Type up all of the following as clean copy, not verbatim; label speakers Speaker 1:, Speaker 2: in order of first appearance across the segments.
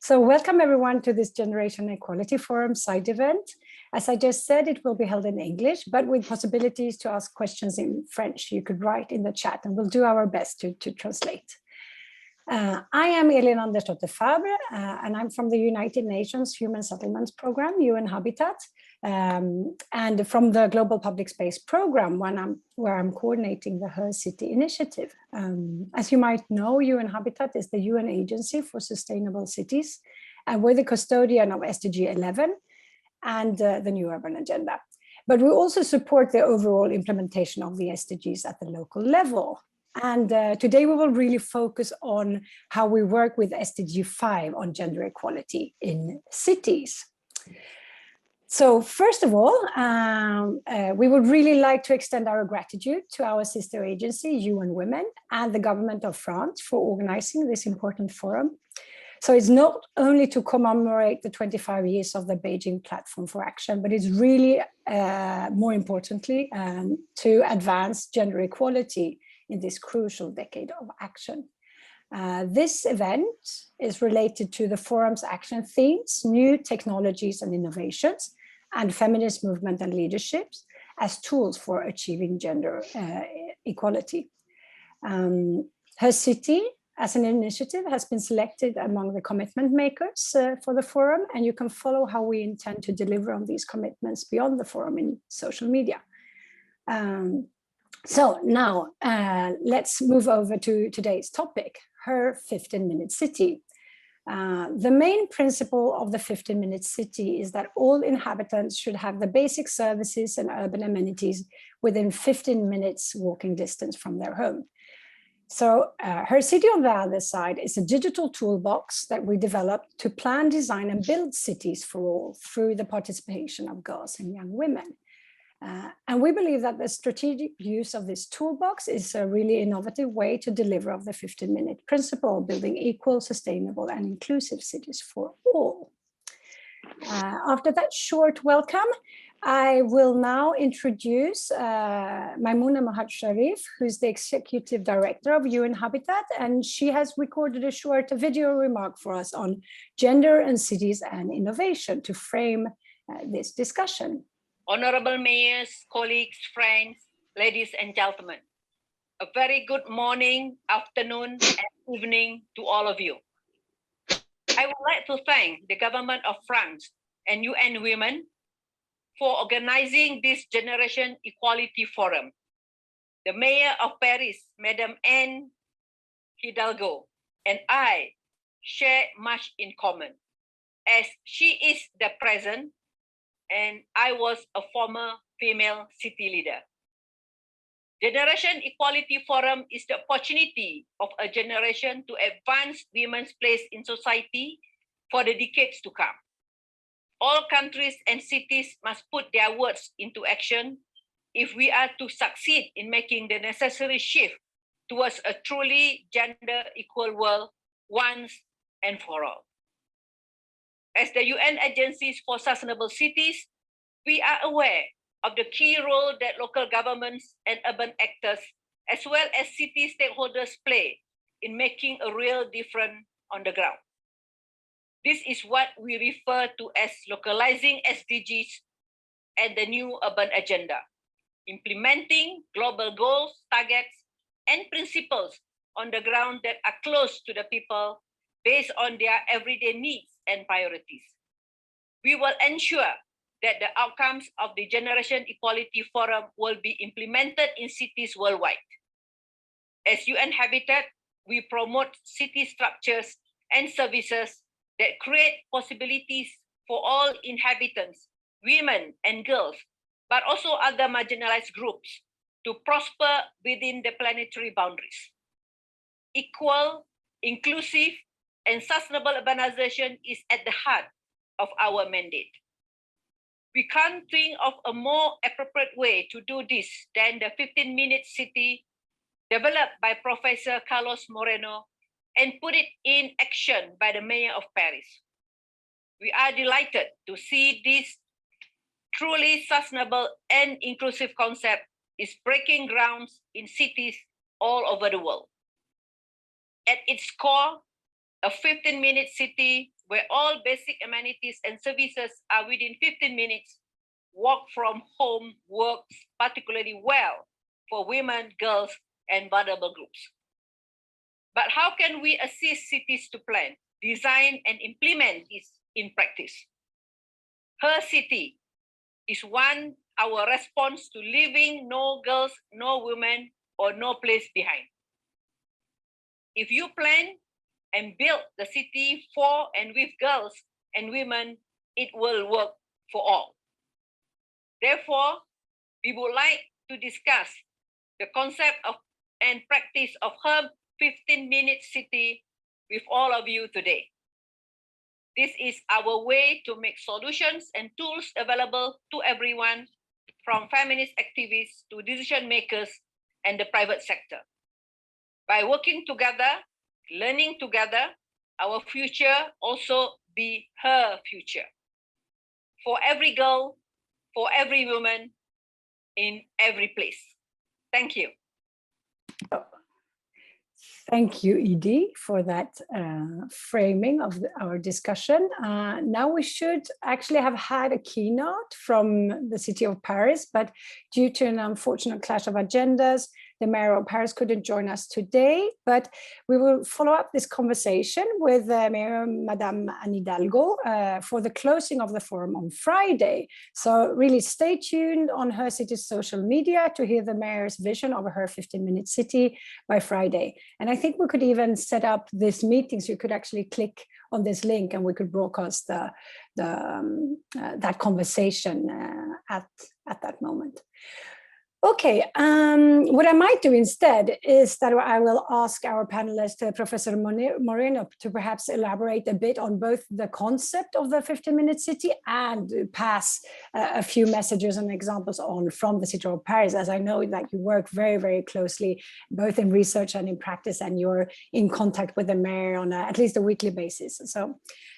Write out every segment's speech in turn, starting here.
Speaker 1: So welcome everyone to this Generation Equality Forum side event. As I just said, it will be held in English, but with possibilities to ask questions in French. You could write in the chat and we'll do our best to translate. I am Elin Andersdotter Fabre, and I'm from the United Nations Human Settlements Program, UN-Habitat, and from the Global Public Space Program, where I'm coordinating the Her City initiative. As you might know, UN-Habitat is the UN agency for sustainable cities, and we're the custodian of SDG 11 and the new urban agenda. But we also support the overall implementation of the SDGs at the local level. And today we will really focus on how we work with SDG 5 on gender equality in cities. So first of all, we would really like to extend our gratitude to our sister agency, UN Women, and the government of France for organizing this important forum. So it's not only to commemorate the 25 years of the Beijing Platform for Action, but it's really, more importantly, to advance gender equality in this crucial decade of action. This event is related to the forum's action themes, new technologies and innovations, and feminist movement and leaderships as tools for achieving gender equality. Her City, as an initiative, has been selected among the commitment makers for the forum, and you can follow how we intend to deliver on these commitments beyond the forum in social media. So now let's move over to today's topic, Her 15-Minute City. The main principle of the 15-minute city is that all inhabitants should have the basic services and urban amenities within 15 minutes walking distance from their home. So Her City, on the other side, is a digital toolbox that we developed to plan, design and build cities for all through the participation of girls and young women. And we believe that the strategic use of this toolbox is a really innovative way to deliver of the 15-minute principle, building equal, sustainable and inclusive cities for all. After that short welcome, I will now introduce Maimouna Mohad-Sharif, who's the Executive Director of UN-Habitat, and she has recorded a short video remark for us on gender and cities and innovation to frame this discussion.
Speaker 2: Honorable mayors, colleagues, friends, ladies and gentlemen, a very good morning, afternoon, and evening to all of you. I would like to thank the government of France and UN Women for organizing this Generation Equality Forum. The Mayor of Paris, Madame Anne Hidalgo, and I share much in common, as she is the present and I was a former female city leader. Generation Equality Forum is the opportunity of a generation to advance women's place in society for the decades to come. All countries and cities must put their words into action if we are to succeed in making the necessary shift towards a truly gender equal world once and for all. As the UN agencies for sustainable cities, we are aware of the key role that local governments and urban actors, as well as city stakeholders, play in making a real difference on the ground. This is what we refer to as localizing SDGs and the new urban agenda, implementing global goals, targets, and principles on the ground that are close to the people based on their everyday needs and priorities. We will ensure that the outcomes of the Generation Equality Forum will be implemented in cities worldwide. As UN-Habitat, we promote city structures and services that create possibilities for all inhabitants, women and girls, but also other marginalized groups to prosper within the planetary boundaries. Equal, inclusive, and sustainable urbanization is at the heart of our mandate. We can't think of a more appropriate way to do this than the 15-minute city developed by Professor Carlos Moreno and put it in action by the Mayor of Paris. We are delighted to see this truly sustainable and inclusive concept is breaking grounds in cities all over the world. At its core, a 15-minute city where all basic amenities and services are within 15 minutes, work from home works particularly well for women, girls, and vulnerable groups. But how can we assist cities to plan, design, and implement this in practice? Her city is our response to leaving no girls, no women, or no place behind. If you plan and build the city for and with girls and women, it will work for all. Therefore, we would like to discuss the concept of and practice of her 15-minute city with all of you today. This is our way to make solutions and tools available to everyone, from feminist activists to decision makers and the private sector. By working together, learning together, our future also be her future. For every girl, for every woman, in every place. Thank you.
Speaker 1: Thank you, Edie, for that framing of our discussion. Now we should actually have had a keynote from the city of Paris, but due to an unfortunate clash of agendas, the mayor of Paris couldn't join us today, but we will follow up this conversation with Mayor Madame Anne Hidalgo for the closing of the forum on Friday. So really stay tuned on her city's social media to hear the mayor's vision of her 15-minute city by Friday. And I think we could even set up this meeting so you could actually click on this link and we could broadcast that conversation at that moment. Okay, what I might do instead is that I will ask our panelist, Professor Moreno, to perhaps elaborate a bit on both the concept of the 15-minute city and pass a few messages and examples on from the city of Paris, as I know that you work very, very closely, both in research and in practice, and you're in contact with the mayor on at least a weekly basis.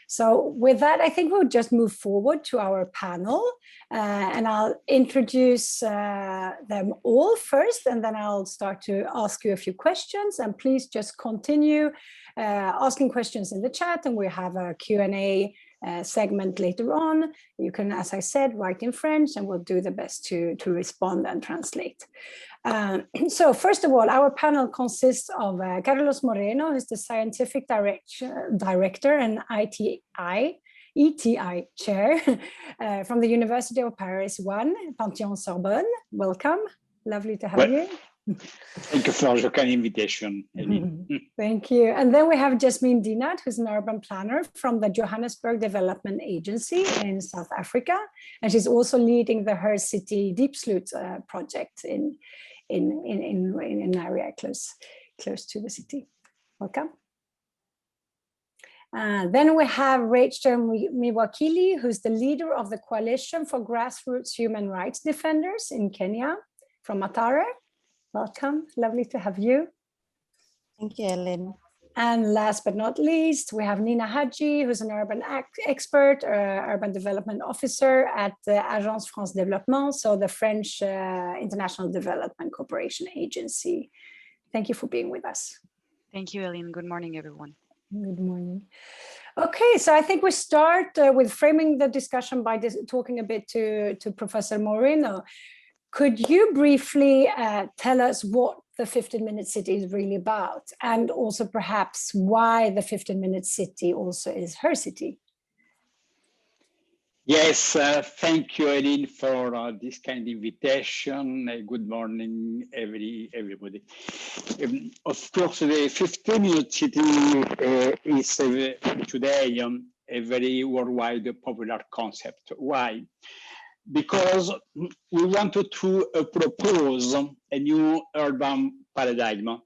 Speaker 1: So with that, I think we'll just move forward to our panel and I'll introduce them all first, and then I'll start to ask you a few questions, and please just continue asking questions in the chat, and we have a Q&A segment later on. You can, as I said, write in French, and we'll do the best to respond and translate. So first of all, our panel consists of Carlos Moreno, who's the Scientific Director and ETI Chair from the University of Paris 1, Panthéon-Sorbonne. Welcome, lovely to have you.
Speaker 3: Thank you for your kind invitation, Eileen.
Speaker 1: Thank you. And then we have Jasmine Dinat, who's an urban planner from the Johannesburg Development Agency in South Africa. And she's also leading the Her City Deep Sleuth project in an area close to the city. Welcome. Then we have Rachel Miwakili, who's the leader of the Coalition for Grassroots Human Rights Defenders in Kenya from Mathare. Welcome, lovely to have you.
Speaker 4: Thank you, Ellen.
Speaker 1: And last but not least, we have Nina Hadji, who's an urban expert, urban development officer at the Agence France Développement, so the French International Development Cooperation Agency. Thank you for being with us.
Speaker 5: Thank you, Ellen. Good morning, everyone.
Speaker 1: Good morning. Okay, so I think we start with framing the discussion by talking a bit to Professor Moreno. Could you briefly tell us what the 15-minute city is really about, and also perhaps why the 15-minute city also is her city?
Speaker 3: Yes, thank you, Eileen, for this kind toinvitation. Good morning, everybody. Of course, the 15-minute city is today a very worldwide popular concept. Why? Because we wanted to propose a new urban paradigm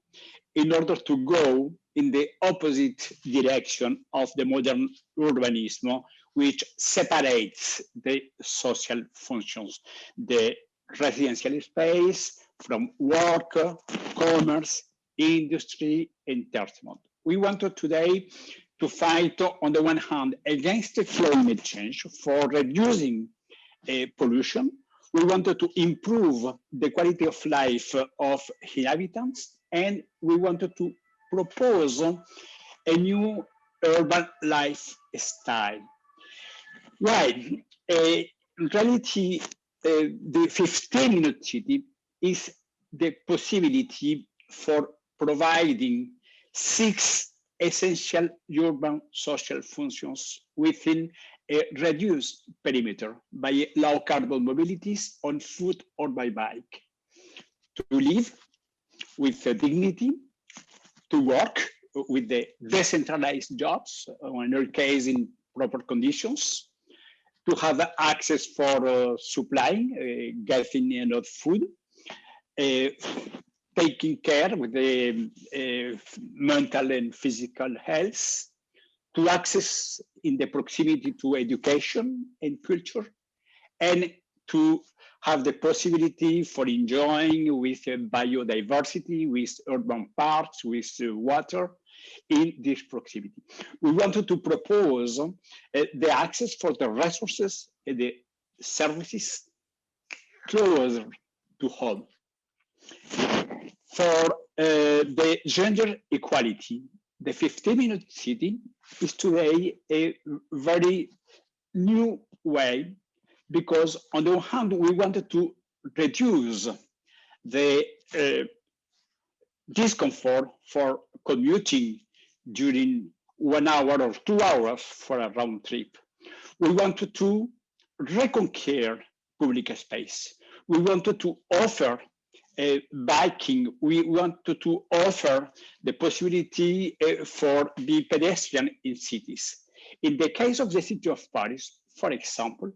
Speaker 3: in order to go in the opposite direction of the modern urbanism, which separates the social functions, the residential space from work, commerce, industry, entertainment. We wanted today to fight, on the one hand, against the climate change for reducing pollution. We wanted to improve the quality of life of inhabitants, and we wanted to propose a new urban lifestyle. Why? In reality, the 15-minute city is the possibility for providing 6 essential urban social functions within a reduced perimeter by low carbon mobilities on foot or by bike. To live with dignity, to work with the decentralized jobs, in our case in proper conditions, to have access for supplying, getting enough food, taking care with the mental and physical health, to access in the proximity to education and culture, and to have the possibility for enjoying with biodiversity, with urban parks, with water in this proximity. We wanted to propose the access for the resources and the services closer to home. For the gender equality, the 15-minute city is today a very new way, because on the one hand, we wanted to reduce the discomfort for commuting during 1 hour or 2 hours for a round trip. We wanted to reconquer public space. We wanted to offer biking. We wanted to offer the possibility for the pedestrian in cities. In the case of the city of Paris, for example,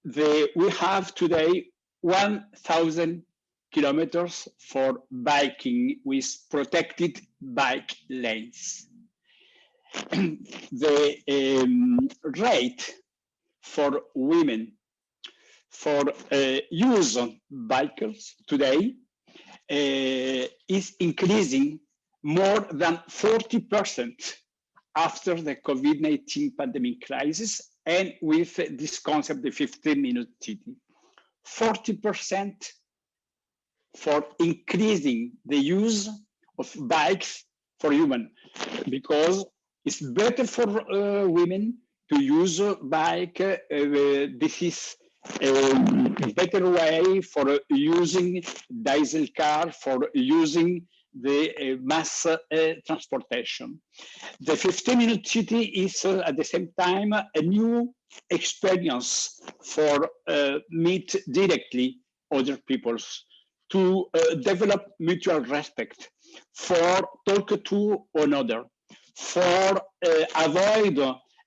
Speaker 3: we have today 1,000 kilometers for biking with protected bike lanes. The rate for women for use of bikers today is increasing more than 40% after the COVID-19 pandemic crisis, and with this concept, the 15-minute city. 40% for increasing the use of bikes for women, because it's better for women to use a bike. This is a better way for using diesel car, for using the mass transportation. The 15-minute city is at the same time a new experience for meet directly other peoples, to develop mutual respect, for talk to another, for avoid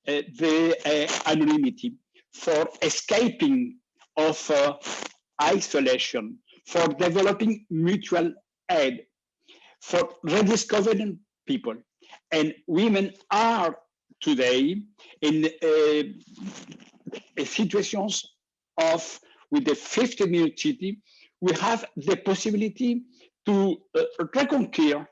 Speaker 3: the anonymity, for escaping of isolation, for developing mutual aid, for rediscovering people. And women are today in situations of, with the 15-minute city, we have the possibility to reconquer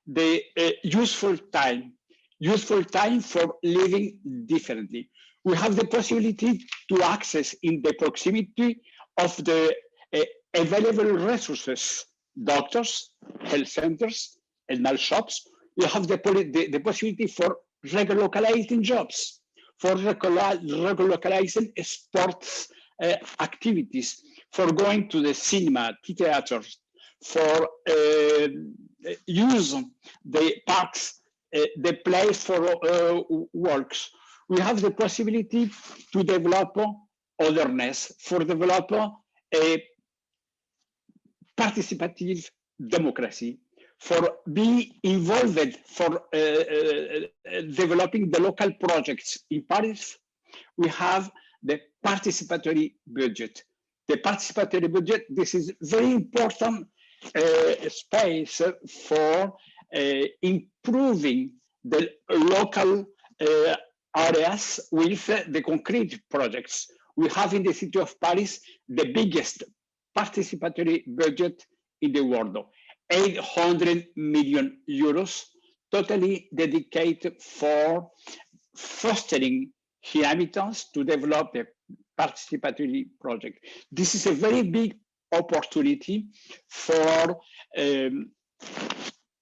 Speaker 3: the useful time for living differently. We have the possibility to access in the proximity of the available resources, doctors, health centers, and health shops. We have the possibility for relocalizing jobs, for relocalizing sports activities, for going to the cinema, to theaters, for use the parks, the place for works. We have the possibility to develop otherness, for develop a participative democracy, for being involved, for developing the local projects. In Paris, we have the participatory budget. The participatory budget, this is very important space for improving the local areas with the concrete projects. We have in the city of Paris the biggest participatory budget in the world, 800 million euros, totally dedicated for fostering inhabitants to develop a participatory project. This is a very big opportunity for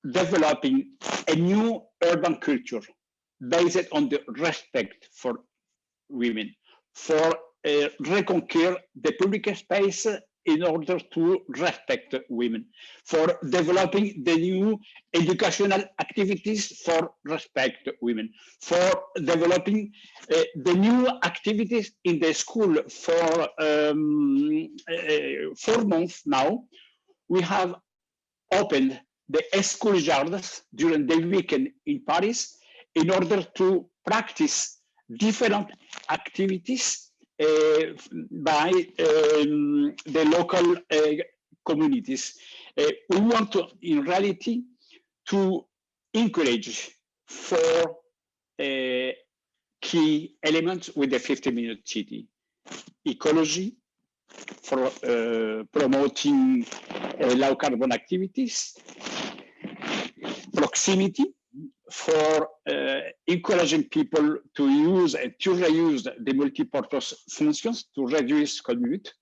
Speaker 3: developing a new urban culture, based on the respect for women, for reconquer the public space in order to respect women, for developing the new educational activities for respect women, for developing the new activities in the school. For 4 months now, we have opened the school yards during the weekend in Paris in order to practice different activities by the local communities. We want to, in reality, to encourage 4 key elements with the 50-minute city: ecology, for promoting low carbon activities; proximity, for encouraging people to use and to reuse the multi-purpose functions to reduce commute;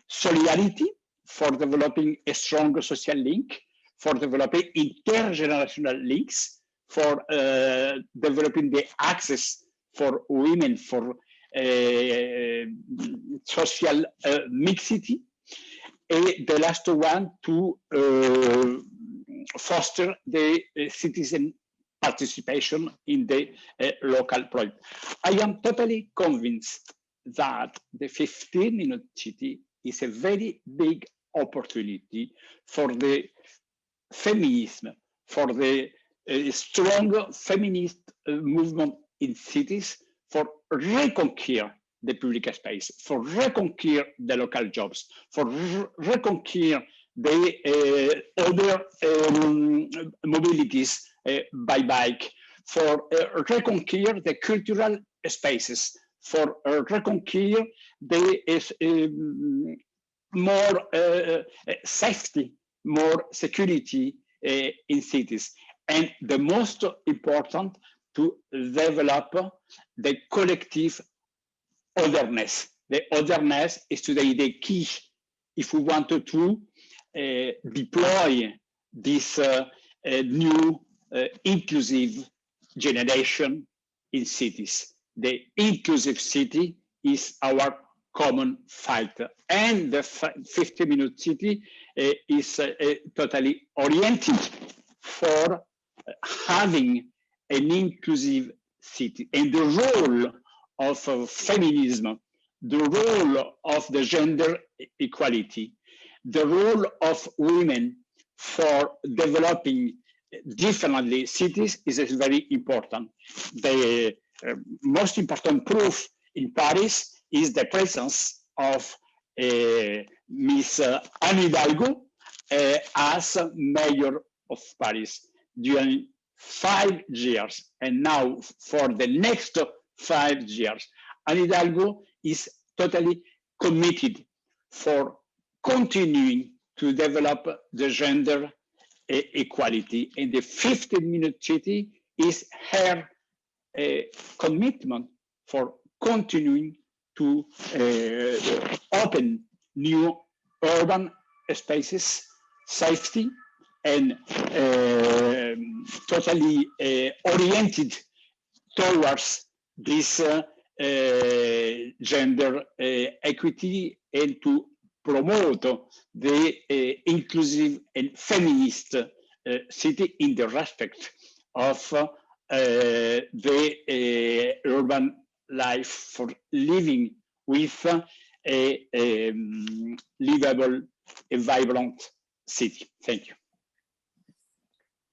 Speaker 3: solidarity, for developing a strong social link, for developing intergenerational links, for developing the access for women, for social mixity; and the last one, to foster the citizen participation in the local project. I am totally convinced that the 15-minute city is a very big opportunity for the feminism, for the strong feminist movement in cities, for reconquer the public space, for reconquer the local jobs, for reconquer the other mobilities by bike, for reconquer the cultural spaces, for reconquer the more safety, more security in cities. And the most important, to develop the collective otherness. The otherness is today the key if we wanted to deploy this new inclusive generation in cities. The inclusive city is our common fight, and the 50-minute city is totally oriented for having an inclusive city. And the role of feminism, the role of the gender equality, the role of women for developing differently cities is very important. The most important proof in Paris is the presence of Miss Anne Hidalgo as mayor of Paris during 5 years, and now for the next 5 years. Anne Hidalgo is totally committed for continuing to develop the gender equality, and the 15-minute city is her commitment for continuing to open new urban spaces, safety, and totally oriented towards this gender equity, and to promote the inclusive and feminist city in the respect of the urban life, for living with a livable, a vibrant city. Thank you.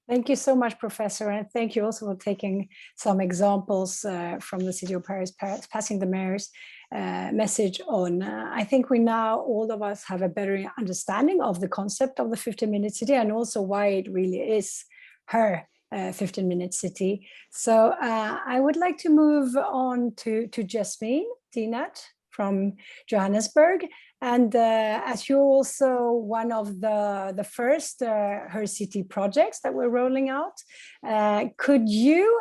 Speaker 1: Thank you so much, Professor, and thank you also for taking some examples from the City of Paris, passing the mayor's message on. I think we now, all of us, have a better understanding of the concept of the 15-minute city, and also why it really is her 15-minute city. So I would like to move on to Jasmine Dinat from Johannesburg. And as you're also one of the first Her City projects that we're rolling out, could you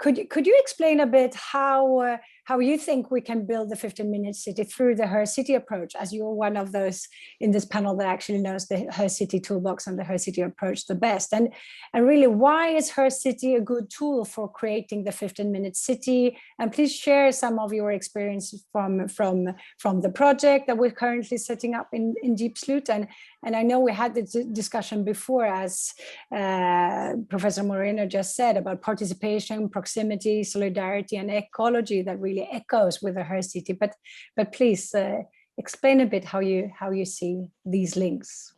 Speaker 1: explain a bit how how you think we can build the 15-minute city through the Her City approach, as you're one of those in this panel that actually knows the Her City toolbox and the Her City approach the best. And really, why is Her City a good tool for creating the 15-minute city? And please share some of your experiences from the project that we're currently setting up in Diepsloot. And I know we had this discussion before, as Professor Moreno just said, about participation, proximity, solidarity, and ecology that really echoes with the Her City. But please explain a bit how you see these links.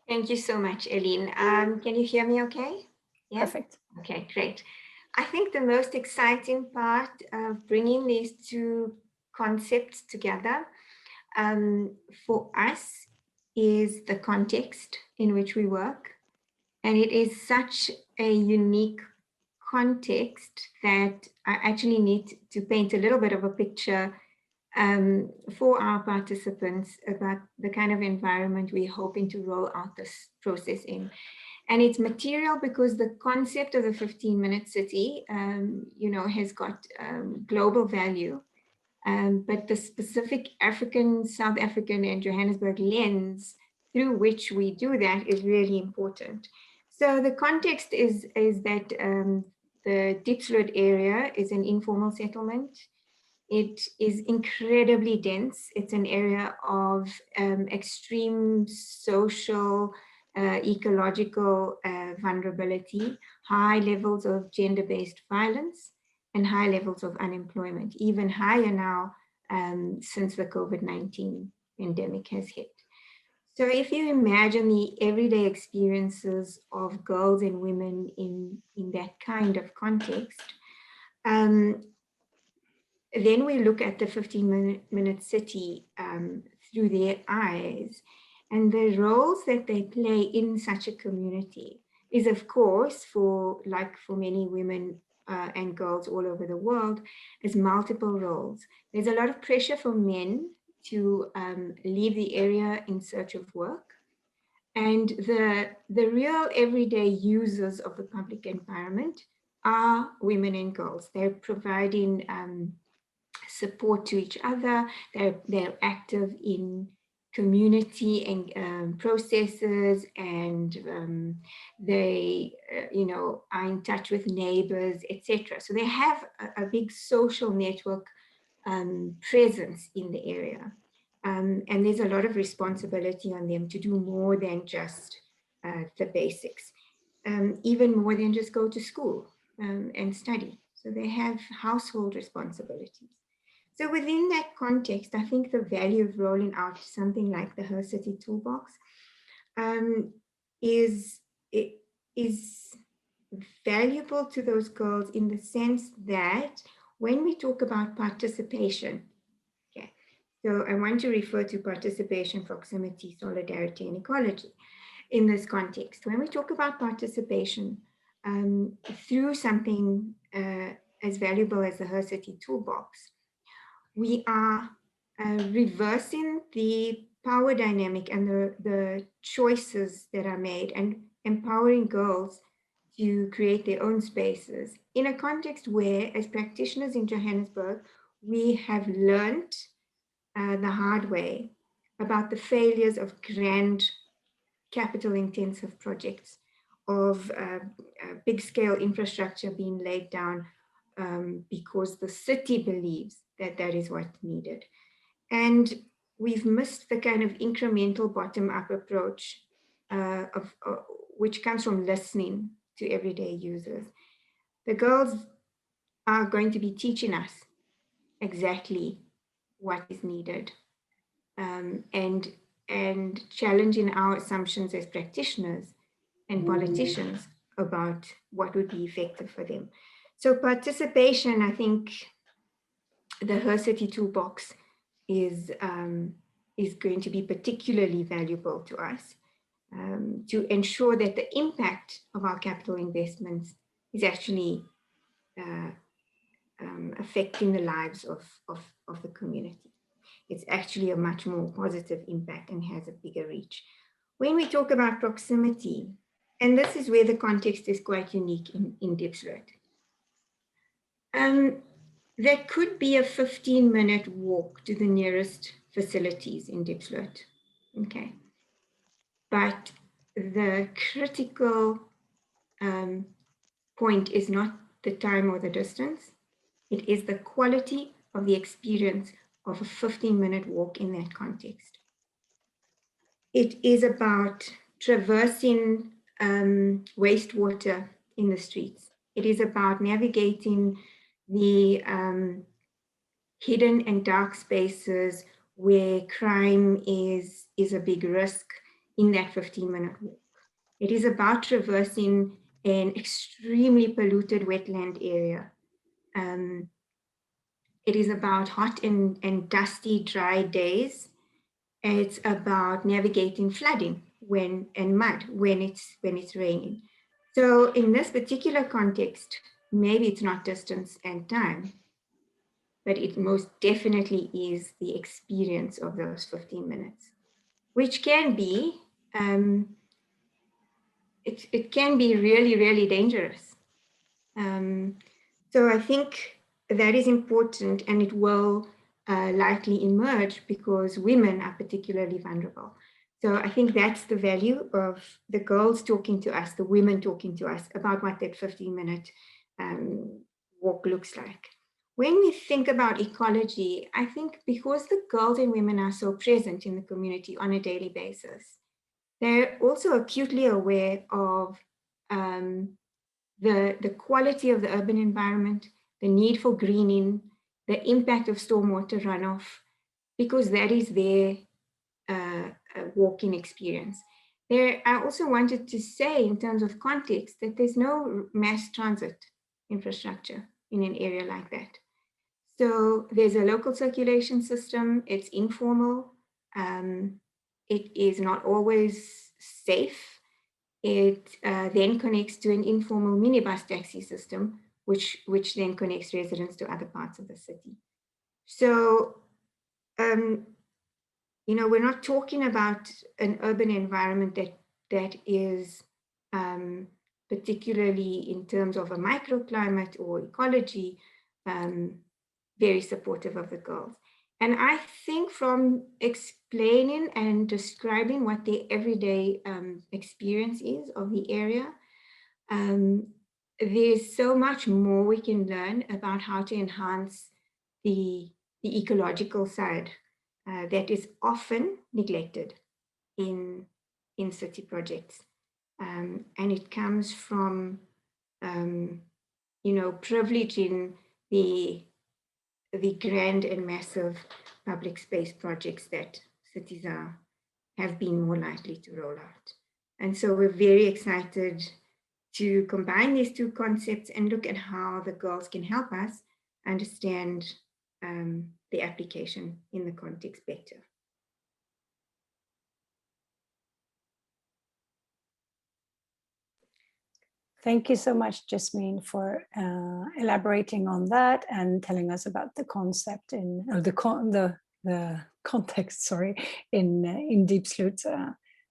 Speaker 6: Thank you so much, Eileen. Can you hear me okay? Yeah? Perfect. Okay, great. I think the most exciting part of bringing these two concepts together for us is the context in which we work. And it is such a unique context that I actually need to paint a little bit of a picture for our participants about the kind of environment we're hoping to roll out this process in. And it's material because the concept of the 15-minute city, has got global value. But the specific South African and Johannesburg lens through which we do that is really important. So the context is that the Diepsloot area is an informal settlement. It is incredibly dense. It's an area of extreme social, ecological vulnerability, high levels of gender-based violence, and high levels of unemployment, even higher now since the COVID-19 pandemic has hit. So if you imagine the everyday experiences of girls and women in that kind of context, then we look at the 15-minute city through their eyes, and the roles that they play in such a community is, of course, for many women and girls all over the world, is multiple roles. There's a lot of pressure for men to leave the area in search of work. And the real everyday users of the public environment are women and girls. They're providing support to each other. They're active in community and processes, and they are in touch with neighbors, etc. So they have a big social network presence in the area, and there's a lot of responsibility on them to do more than just the basics, even more than just go to school and study. So they have household responsibilities. So within that context, I think the value of rolling out something like the Her City Toolbox is valuable to those girls in the sense that when we talk about participation, okay, so I want to refer to participation, proximity, solidarity, and equality in this context. When we talk about participation through something as valuable as the Her City Toolbox, we are reversing the power dynamic and the choices that are made and empowering girls to create their own spaces in a context where, as practitioners in Johannesburg, we have learned the hard way about the failures of grand capital-intensive projects, of big-scale infrastructure being laid down because the city believes that that is what's needed. And we've missed the kind of incremental bottom-up approach which comes from listening to everyday users. The girls are going to be teaching us exactly what is needed and challenging our assumptions as practitioners and politicians about what would be effective for them. So participation, I think the Her City Toolbox is going to be particularly valuable to us to ensure that the impact of our capital investments is actually affecting the lives of the community. It's actually a much more positive impact and has a bigger reach. When we talk about proximity, and this is where the context is quite unique in Diepsloot. that could be a 15-minute walk to the nearest facilities in Diepsloot. Okay. But the critical point is not the time or the distance. It is the quality of the experience of a 15-minute walk in that context. It is about traversing wastewater in the streets. It is about navigating the hidden and dark spaces where crime is a big risk in that 15-minute walk. It is about traversing an extremely polluted wetland area. It is about hot and dusty, dry days. It's about navigating flooding and mud when it's raining. So in this particular context, maybe it's not distance and time, but it most definitely is the experience of those 15 minutes, which can be, it can be really, really dangerous. So I think that is important, and it will likely emerge because women are particularly vulnerable. So I think that's the value of the girls talking to us, the women talking to us about what that 15-minute walk looks like. When we think about ecology, I think because the girls and women are so present in the community on a daily basis, they're also acutely aware of the quality of the urban environment, the need for greening, the impact of stormwater runoff, because that is their walking experience. There, I also wanted to say in terms of context that there's no mass transit infrastructure in an area like that. So there's a local circulation system, it's informal, it is not always safe. It then connects to an informal minibus taxi system, which then connects residents to other parts of the city. So, you know, we're not talking about an urban environment that is particularly in terms of a microclimate or ecology, very supportive of the girls. And I think from explaining and describing what their everyday experience is of the area, there's so much more we can learn about how to enhance the ecological side that is often neglected in city projects. And it comes from, you know, privileging the grand and massive public space projects that cities have been more likely to roll out. And so we're very excited to combine these two concepts and look at how the girls can help us understand the application in the context better.
Speaker 1: Thank you so much, Jasmine, for elaborating on that and telling us about the concept in the context, sorry, in Diepsloot.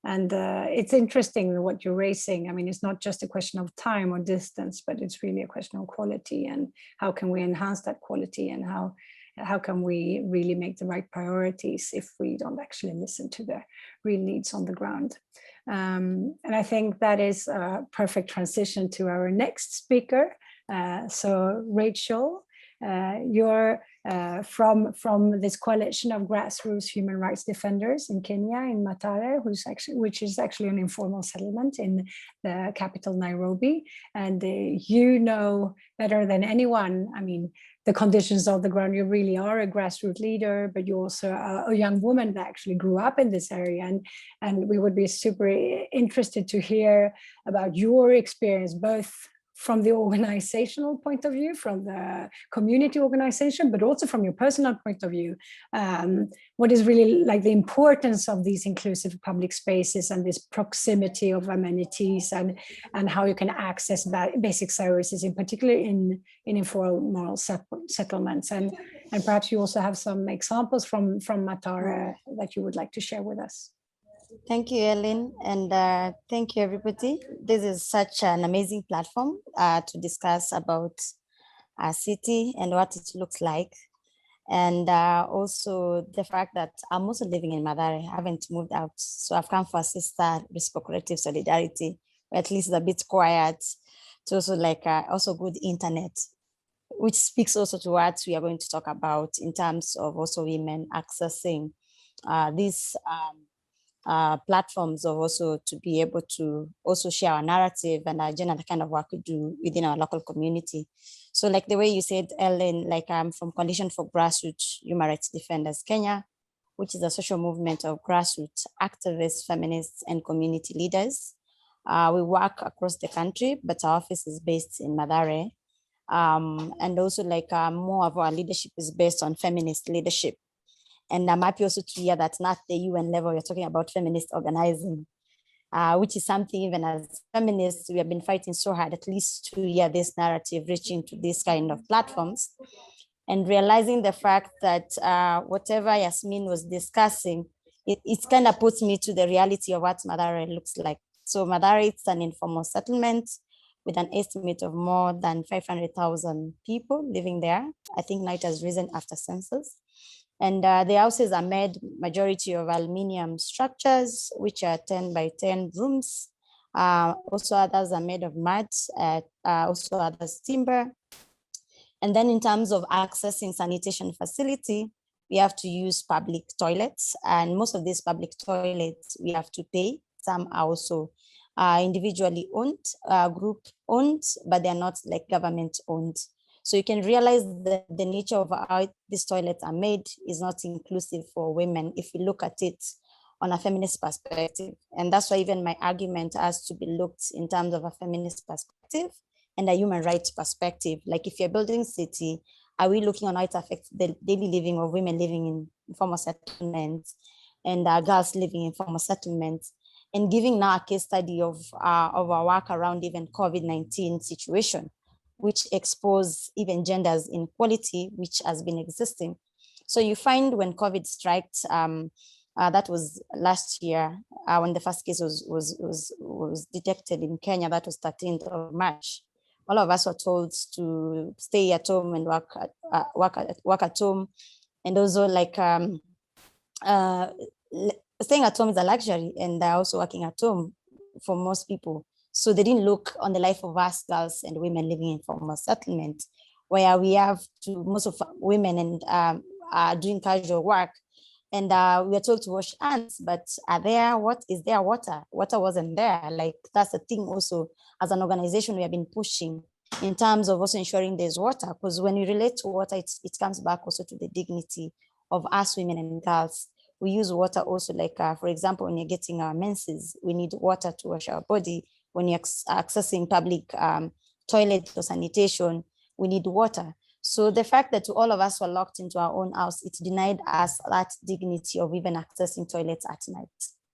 Speaker 1: And it's interesting what you're raising. I mean, it's not just a question of time or distance, but it's really a question of quality and how can we enhance that quality and how can we really make the right priorities if we don't actually listen to the real needs on the ground. And I think that is a perfect transition to our next speaker. So Rachel, you're from this coalition of grassroots human rights defenders in Kenya, in Mathare, which is actually an informal settlement in the capital Nairobi. And you know better than anyone, I mean, the conditions of the ground. You really are a grassroots leader, but you're also a young woman that actually grew up in this area. And we would be super interested to hear about your experience, both from the organizational point of view, from the community organization, but also from your personal point of view. What is really like the importance of these inclusive public spaces and this proximity of amenities and how you can access basic services, in particular in informal settlements. And perhaps you also have some examples from Mathare that you would like to share with us.
Speaker 4: Thank you, Ellen, and thank you, everybody. This is such an amazing platform to discuss about city and what it looks like. And also the fact that I'm also living in Mathare, I haven't moved out. So I've come for sister reciprocative solidarity, or at least a bit quiet, to also like also good internet, which speaks also to what we are going to talk about in terms of also women accessing these platforms of also to be able to also share our narrative and agenda, the kind of work we do within our local community. So like the way you said, Ellen, like I'm from Coalition for Grassroots Human Rights Defenders Kenya, which is a social movement of grassroots activists, feminists, and community leaders. We work across the country, but our office is based in Mathare. And also like more of our leadership is based on feminist leadership. And I'm happy also to hear that not the UN level, you're talking about feminist organizing, which is something even as feminists, we have been fighting so hard, at least to hear this narrative reaching to this kind of platforms and realizing the fact that whatever Yasmin was discussing, it kind of puts me to the reality of what Mathare looks like. So Mathare, it's an informal settlement with an estimate of more than 500,000 people living there. I think now it has risen after census. And the houses are made majority of aluminium structures, which are 10 by 10 rooms. Also others are made of mud, also others timber. And then in terms of accessing sanitation facility, we have to use public toilets. And most of these public toilets, we have to pay. Some are also individually owned, group owned, but they're not like government owned. So you can realize that the nature of how these toilets are made is not inclusive for women if you look at it on a feminist perspective. And that's why even my argument has to be looked in terms of a feminist perspective and a human rights perspective. Like if you're building city, are we looking on how it affects the daily living of women living in informal settlements and girls living in informal settlements? And giving now a case study of our work around even COVID-19 situation, which expose even genders inequality, which has been existing. So you find when COVID struck, that was last year, when the first case was detected in Kenya, that was 13th of March. All of us were told to stay at home and work at home. And also like staying at home is a luxury, and they're also working at home for most people. So they didn't look on the life of us girls and women living in formal settlement, where we have to, most of women and are doing casual work. And we are told to wash hands, but is there water? Water wasn't there. Like that's the thing also, as an organization, we have been pushing in terms of also ensuring there's water, because when we relate to water, it comes back also to the dignity of us women and girls. We use water also like, for example, when you're getting our menses, we need water to wash our body. When you're accessing public toilet or sanitation, we need water. So the fact that all of us were locked into our own house, it denied us that dignity of even accessing toilets at night,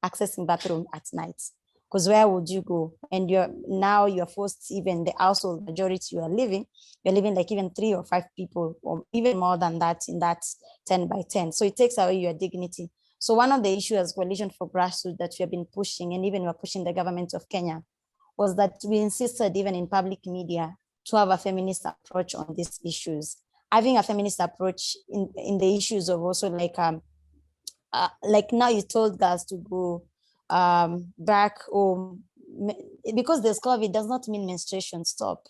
Speaker 4: accessing bathroom at night. Because where would you go? And you're forced, even the household majority you're living like even 3 or 5 people, or even more than that in that 10 by 10. So it takes away your dignity. So one of the issues as Coalition for Grassroots that we have been pushing, and even we're pushing the government of Kenya, was that we insisted even in public media to have a feminist approach on these issues. Having a feminist approach in the issues of also like now you told girls to go back home, because there's COVID does not mean menstruation stop.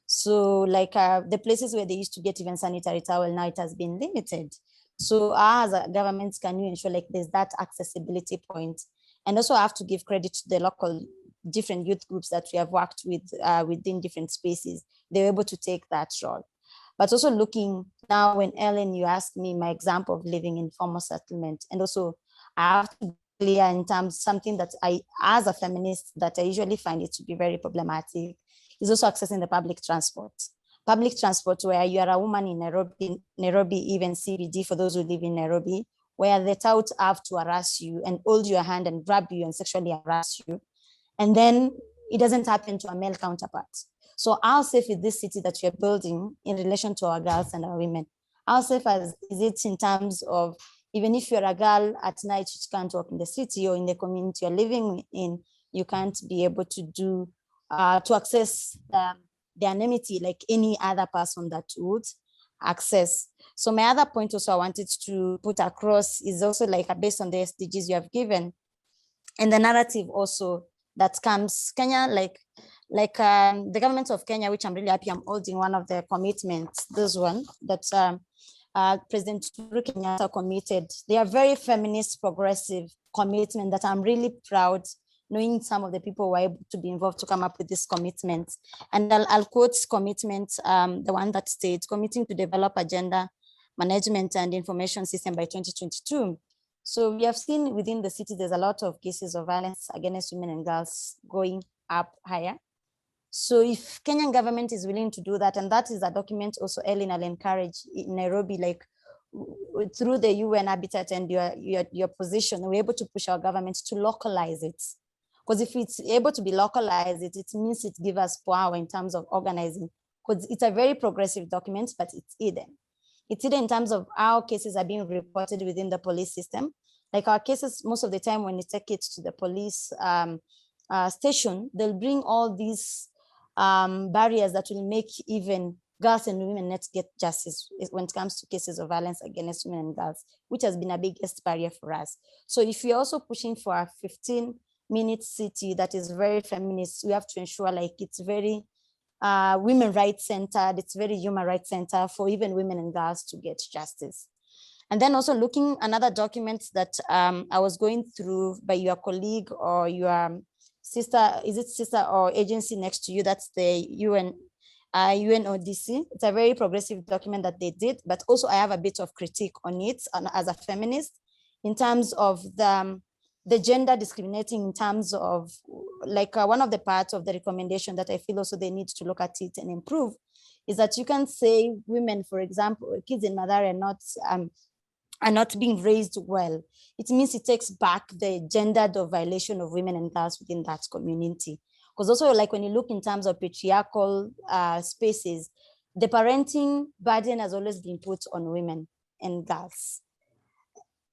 Speaker 4: So like the places where they used to get even sanitary towel, now it has been limited. So as a government, can you ensure like there's that accessibility point? And also I have to give credit to the local different youth groups that we have worked with within different spaces. They were able to take that role. But also looking now, when Ellen, you asked me my example of living in formal settlement, and also I have to be clear in terms something that I, as a feminist, that I usually find it to be very problematic, is also accessing the public transport. Public transport where you are a woman in Nairobi, even CBD for those who live in Nairobi, where the touts have to harass you and hold your hand and grab you and sexually harass you. And then it doesn't happen to a male counterpart. So how safe is this city that you're building in relation to our girls and our women? How safe is it in terms of, even if you're a girl at night, you can't walk in the city or in the community you're living in, you can't be able to do, to access the anonymity like any other person that would access. So my other point also I wanted to put across is also like based on the SDGs you have given, and the narrative also that comes Kenya, the government of Kenya, which I'm really happy I'm holding one of the commitments, this one that President Uhuru Kenyatta committed. They are very feminist, progressive commitment that I'm really proud knowing some of the people who were able to be involved to come up with this commitment. And I'll quote commitment, the one that states, committing to develop agenda, management and information system by 2022. So we have seen within the city, there's a lot of cases of violence against women and girls going up higher. So if Kenyan government is willing to do that, and that is a document also Ellen, I'll encourage in Nairobi, like through the UN-Habitat and your position, we're able to push our government to localize it. Because if it's able to be localized, it means it gives us power in terms of organizing. Because it's a very progressive document, but it's hidden. It's hidden in terms of how cases are being reported within the police system. Like our cases, most of the time when you take it to the police station, they'll bring all these barriers that will make even girls and women not get justice when it comes to cases of violence against women and girls, which has been a biggest barrier for us. So if we're also pushing for a 15-minute city that is very feminist, we have to ensure like it's very women rights centered, it's very human rights center for even women and girls to get justice. And then also looking another document that I was going through by your colleague or your sister, is it sister or agency next to you? That's the UNODC. It's a very progressive document that they did, but also I have a bit of critique on it as a feminist in terms of the gender discriminating in terms of like one of the parts of the recommendation that I feel also they need to look at it and improve is that you can say women, for example, kids in Mathare are not being raised well. It means it takes back the gendered violation of women and girls within that community. Because also like when you look in terms of patriarchal spaces, the parenting burden has always been put on women and girls.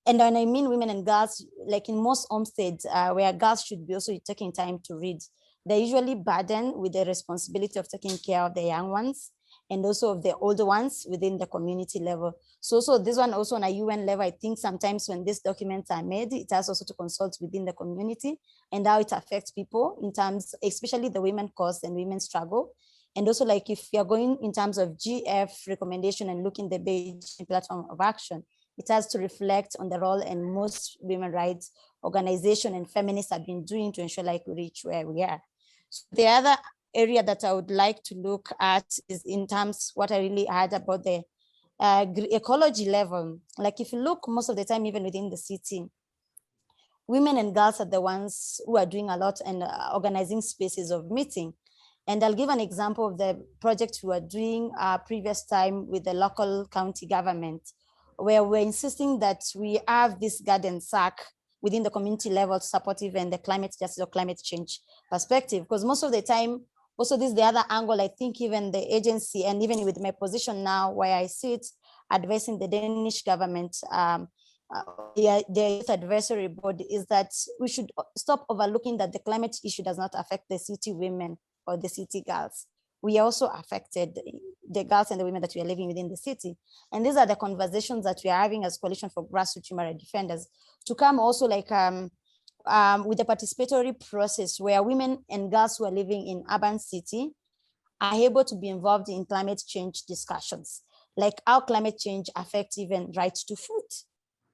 Speaker 4: And when I mean women and girls, like in most homesteads where girls should be also taking time to read, they're usually burdened with the responsibility of taking care of the young ones and also of the older ones within the community level. So this one also on a UN level, I think sometimes when these documents are made, it has also to consult within the community and how it affects people in terms, especially the women cause and women struggle. And also like if you're going in terms of GF recommendation and looking the Beijing platform of action, it has to reflect on the role and most women rights organizations and feminists have been doing to ensure like we reach where we are. So the other area that I would like to look at is in terms what I really heard about the ecology level. Like if you look most of the time, even within the city, women and girls are the ones who are doing a lot and organizing spaces of meeting. And I'll give an example of the project we were doing previous time with the local county government, where we're insisting that we have this garden sack within the community level to support even the climate justice or climate change perspective. Because most of the time, also this is the other angle, I think even the agency and even with my position now where I sit advising the Danish government, the Youth Advisory Board, is that we should stop overlooking that the climate issue does not affect the city women or the city girls. We also affected the girls and the women that we are living within the city. And these are the conversations that we are having as Coalition for Grassroots Human Rights Defenders to come also like with the participatory process where women and girls who are living in urban city are able to be involved in climate change discussions, like how climate change affects even rights to food.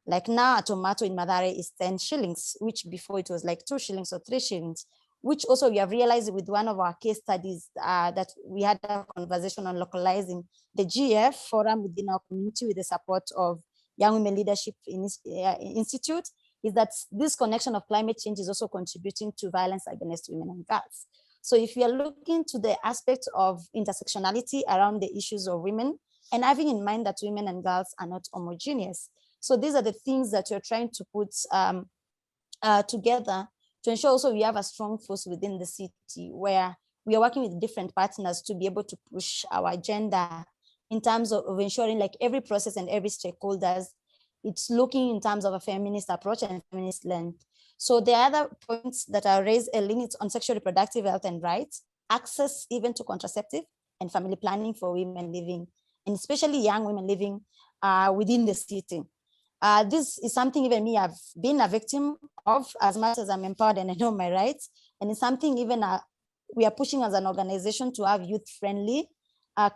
Speaker 4: Like now a tomato in Mathare is 10 shillings, which before it was like 2 shillings or 3 shillings, which also we have realized with one of our case studies that we had a conversation on localizing the GF forum within our community with the support of Young Women Leadership Institute, is that this connection of climate change is also contributing to violence against women and girls. So if we are looking to the aspect of intersectionality around the issues of women and having in mind that women and girls are not homogeneous. So these are the things that we're trying to put together to ensure also we have a strong force within the city where we are working with different partners to be able to push our agenda in terms of ensuring like every process and every stakeholders, it's looking in terms of a feminist approach and feminist lens. So the other points that are raised, a limit on sexual reproductive health and rights, access even to contraceptive, and family planning for women living, and especially young women living within the city. This is something even me, I've been a victim of, as much as I'm empowered and I know my rights. And it's something even we are pushing as an organization to have youth-friendly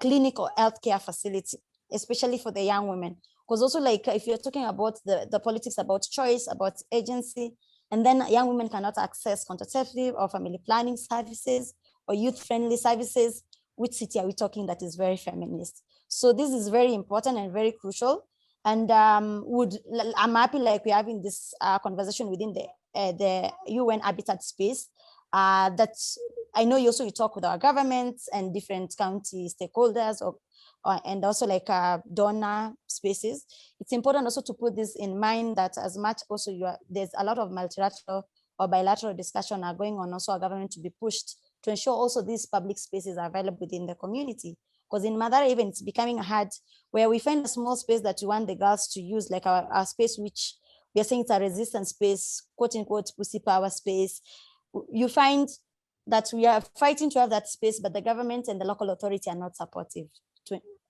Speaker 4: clinic or healthcare facility, especially for the young women. Because also, like, if you're talking about the politics about choice, about agency, and then young women cannot access contraceptive or family planning services or youth-friendly services, which city are we talking that is very feminist? So this is very important and very crucial. And I'm happy like we're having this conversation within the UN-Habitat space that I know you talk with our governments and different county stakeholders and also like donor spaces. It's important also to put this in mind that as much also there's a lot of multilateral or bilateral discussion are going on, also our government to be pushed to ensure also these public spaces are available within the community. Because in Madara even it's becoming hard where we find a small space that we want the girls to use, like our space, which we are saying it's a resistance space, quote unquote, pussy power space. You find that we are fighting to have that space, but the government and the local authority are not supportive.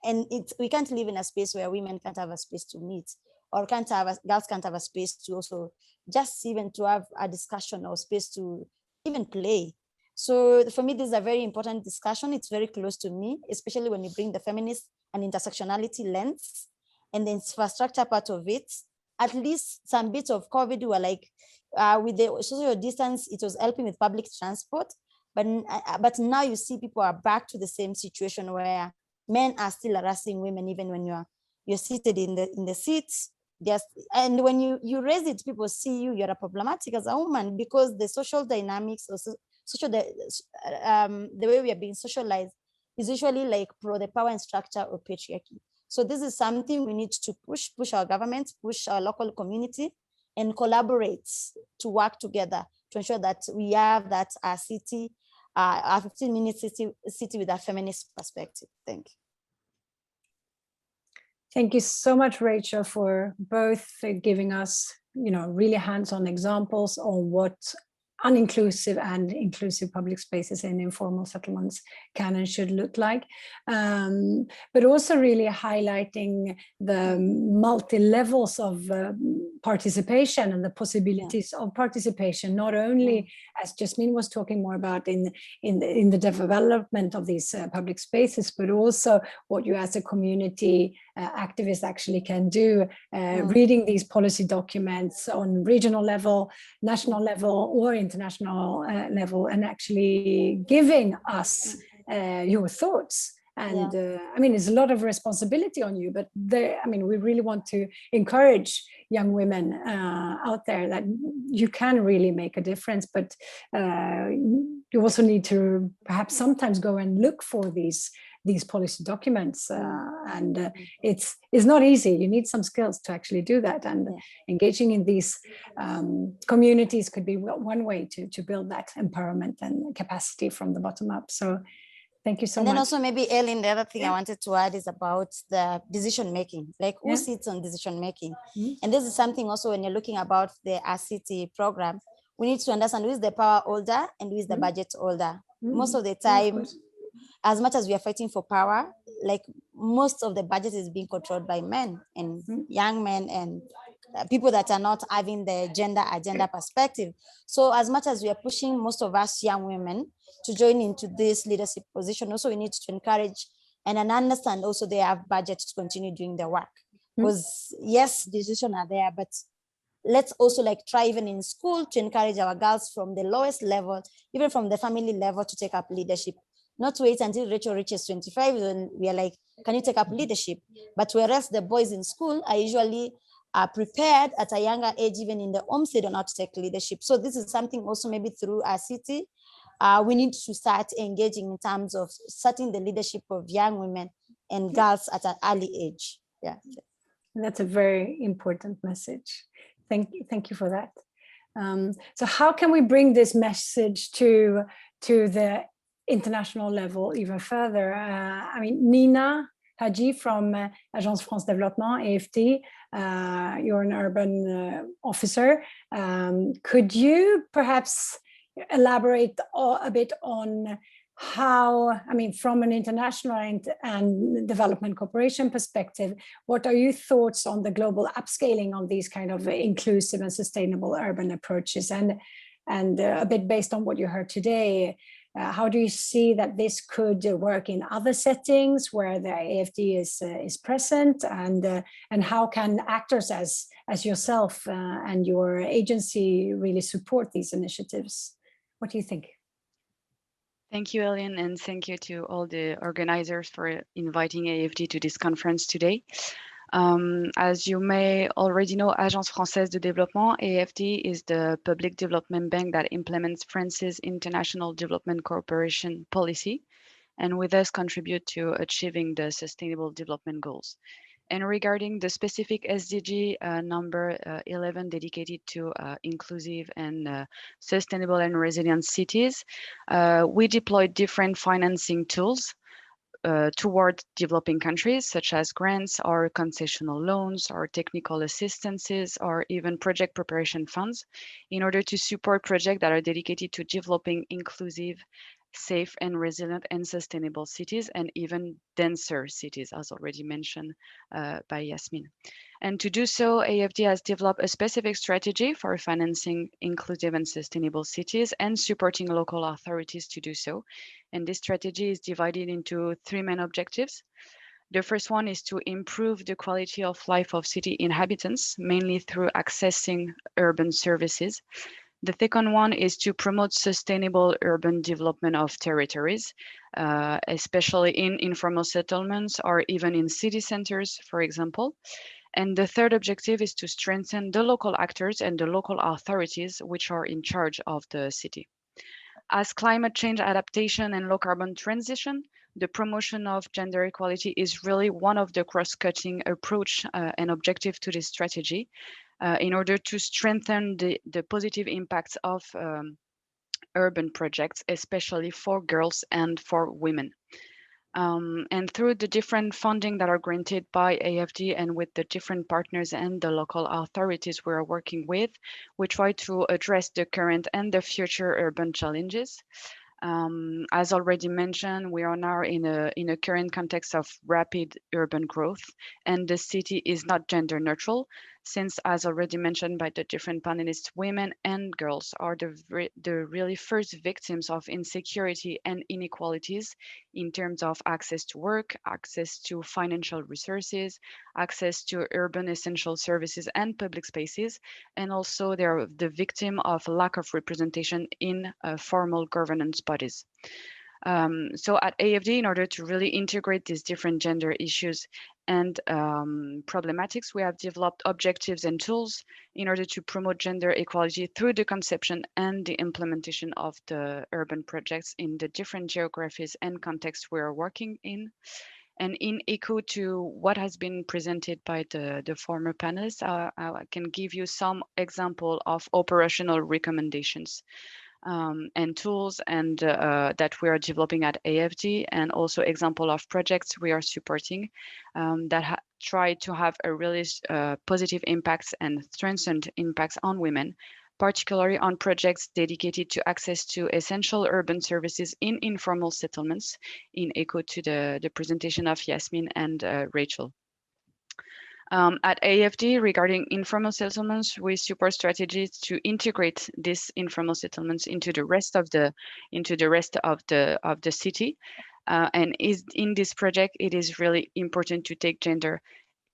Speaker 4: And we can't live in a space where women can't have a space to meet, or girls can't have a space to also just even to have a discussion or space to even play. So for me, this is a very important discussion. It's very close to me, especially when you bring the feminist and intersectionality lens and the infrastructure part of it. At least some bits of COVID were like, with the social distance, it was helping with public transport. But now you see people are back to the same situation where men are still harassing women, even when you're seated in the seats. And when you raise it, people see you're a problematic as a woman, because the social dynamics, also the way we are being socialized is usually like pro the power and structure of patriarchy. So this is something we need to push our government, push our local community, and collaborate to work together to ensure that we have that city, a 15-minute city with a feminist perspective. Thank you.
Speaker 1: Thank you so much, Rachel, for both giving us, really hands-on examples on what uninclusive and inclusive public spaces in informal settlements can and should look like, but also really highlighting the multi-levels of participation and the possibilities of participation, not only, as Jasmine was talking more about, in the development of these public spaces, but also what you as a community activist actually can do, reading these policy documents on regional level, national level, or international level, and actually giving us your thoughts. And I mean, it's a lot of responsibility on you, but we really want to encourage young women out there that you can really make a difference, but you also need to perhaps sometimes go and look for these policy documents, and it's not easy. You need some skills to actually do that, and engaging in these communities could be one way to build that empowerment and capacity from the bottom up. So thank you so much.
Speaker 4: And then also maybe, Ellen, the other thing I wanted to add is about the decision making, like who sits on decision making. And this is something also when you're looking about the RCT program, we need to understand who is the power holder and who is the budget holder. Most of the time, as much as we are fighting for power, like most of the budget is being controlled by men and young men and people that are not having the gender agenda perspective. So as much as we are pushing most of us young women to join into this leadership position, also we need to encourage and understand also they have budget to continue doing their work. Because yes, decisions are there, but let's also like try even in school to encourage our girls from the lowest level, even from the family level, to take up leadership. Not wait until Rachel reaches 25 when we are like, can you take up leadership? But whereas the boys in school are usually prepared at a younger age, even in the homes, they don't know how to take leadership. So this is something also maybe through our city, we need to start engaging in terms of starting the leadership of young women and girls at an early age. Yeah.
Speaker 1: That's a very important message. Thank you for that. So how can we bring this message to the international level even further? Nina Haji from Agence France Développement, AFD, you're an urban officer. Could you perhaps elaborate a bit on how, I mean, from an international and development cooperation perspective, what are your thoughts on the global upscaling on these kind of inclusive and sustainable urban approaches? And a bit based on what you heard today, how do you see that this could work in other settings where the AFD is present, and how can actors as yourself and your agency really support these initiatives? What do you think?
Speaker 5: Thank you, Ellen, and thank you to all the organizers for inviting AFD to this conference today. As you may already know, Agence Française de Développement, AFD, is the public development bank that implements France's international development cooperation policy, and with us contribute to achieving the Sustainable Development Goals. And regarding the specific SDG number 11 dedicated to inclusive and sustainable and resilient cities, we deployed different financing tools toward developing countries, such as grants or concessional loans or technical assistances or even project preparation funds, in order to support projects that are dedicated to developing inclusive, safe and resilient and sustainable cities, and even denser cities, as already mentioned by Yasmin. And to do so, AFD has developed a specific strategy for financing inclusive and sustainable cities and supporting local authorities to do so. And this strategy is divided into three main objectives. The first one is to improve the quality of life of city inhabitants, mainly through accessing urban services. The second one is to promote sustainable urban development of territories, especially in informal settlements or even in city centers, for example. And the third objective is to strengthen the local actors and the local authorities which are in charge of the city. As climate change adaptation and low carbon transition, the promotion of gender equality is really one of the cross-cutting approach and objective to this strategy, in order to strengthen the positive impacts of urban projects, especially for girls and for women. And through the different funding that are granted by AFD and with the different partners and the local authorities we are working with, we try to address the current and the future urban challenges. As already mentioned, we are now in a current context of rapid urban growth, and the city is not gender neutral, since, as already mentioned by the different panelists, women and girls are the really first victims of insecurity and inequalities in terms of access to work, access to financial resources, access to urban essential services and public spaces, and also they're the victim of lack of representation in formal governance bodies. So at AFD, in order to really integrate these different gender issues and problematics, we have developed objectives and tools in order to promote gender equality through the conception and the implementation of the urban projects in the different geographies and contexts we are working in. And in echo to what has been presented by the former panelists, I can give you some example of operational recommendations and tools and that we are developing at AFD, and also example of projects we are supporting that try to have a really positive impacts and strengthened impacts on women, particularly on projects dedicated to access to essential urban services in informal settlements, in echo to the presentation of Yasmin and Rachel. At AFD, regarding informal settlements, we support strategies to integrate these informal settlements into the rest of the city. And in this project, it is really important to take gender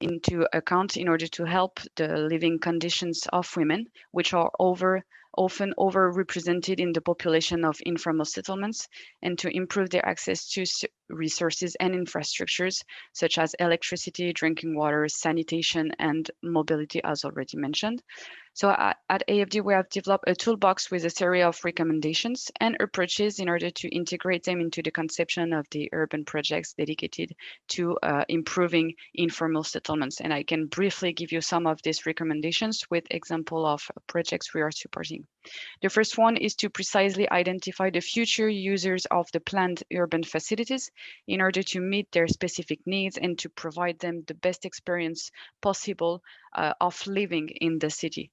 Speaker 5: into account in order to help the living conditions of women, which are often overrepresented in the population of informal settlements, and to improve their access to resources and infrastructures such as electricity, drinking water, sanitation, and mobility, as already mentioned. So at AFD, we have developed a toolbox with a series of recommendations and approaches in order to integrate them into the conception of the urban projects dedicated to improving informal settlements. And I can briefly give you some of these recommendations with example of projects we are supporting. The first one is to precisely identify the future users of the planned urban facilities in order to meet their specific needs and to provide them the best experience possible of living in the city.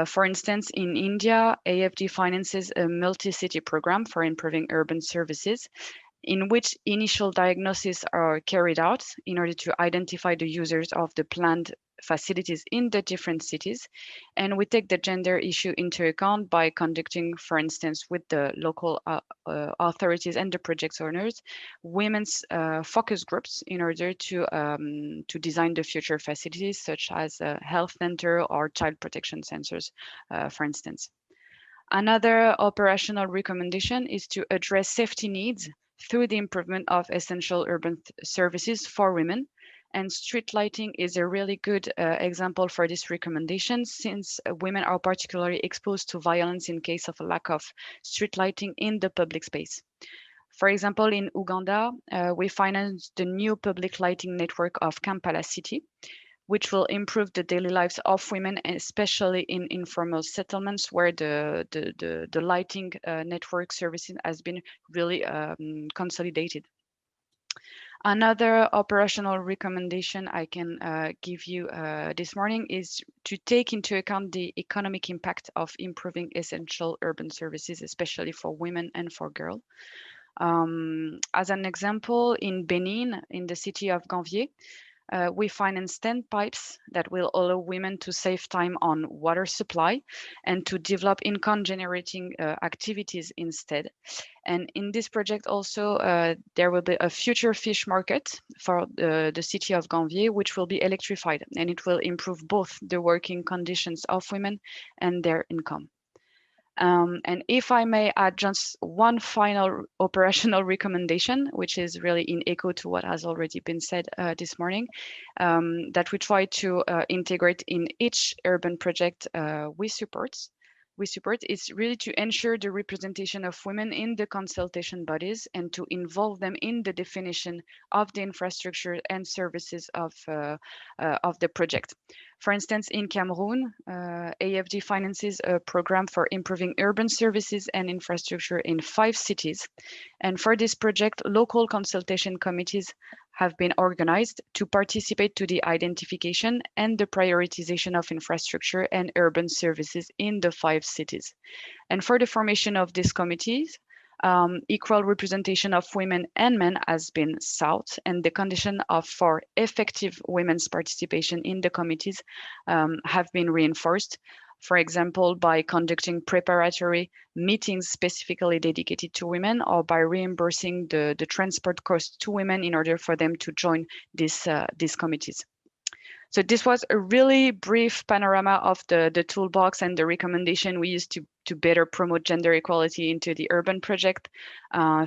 Speaker 5: For instance, in India, AFD finances a multi-city program for improving urban services, in which initial diagnoses are carried out in order to identify the users of the planned facilities in the different cities. And we take the gender issue into account by conducting, for instance, with the local authorities and the project owners, women's focus groups in order to design the future facilities, such as a health center or child protection centers, for instance. Another operational recommendation is to address safety needs through the improvement of essential urban services for women. And street lighting is a really good example for this recommendation, since women are particularly exposed to violence in case of a lack of street lighting in the public space. For example, in Uganda, we financed the new public lighting network of Kampala City, which will improve the daily lives of women, especially in informal settlements where the lighting network services has been really consolidated. Another operational recommendation I can give you this morning is to take into account the economic impact of improving essential urban services, especially for women and for girls. As an example, in Benin, in the city of Ganvier, we finance 10 pipes that will allow women to save time on water supply and to develop income generating activities instead. And in this project also, there will be a future fish market for the city of Ganvier, which will be electrified, and it will improve both the working conditions of women and their income. And if I may add just one final operational recommendation, which is really in echo to what has already been said this morning, that we try to integrate in each urban project we support is really to ensure the representation of women in the consultation bodies and to involve them in the definition of the infrastructure and services of the project. For instance, in Cameroon, AFD finances a program for improving urban services and infrastructure in 5 cities. And for this project, local consultation committees have been organized to participate to the identification and the prioritization of infrastructure and urban services in the 5 cities. And for the formation of these committees, equal representation of women and men has been sought, and the condition for effective women's participation in the committees have been reinforced. For example, by conducting preparatory meetings specifically dedicated to women, or by reimbursing the transport costs to women in order for them to join these committees. So this was a really brief panorama of the toolbox and the recommendation we use to better promote gender equality into the urban project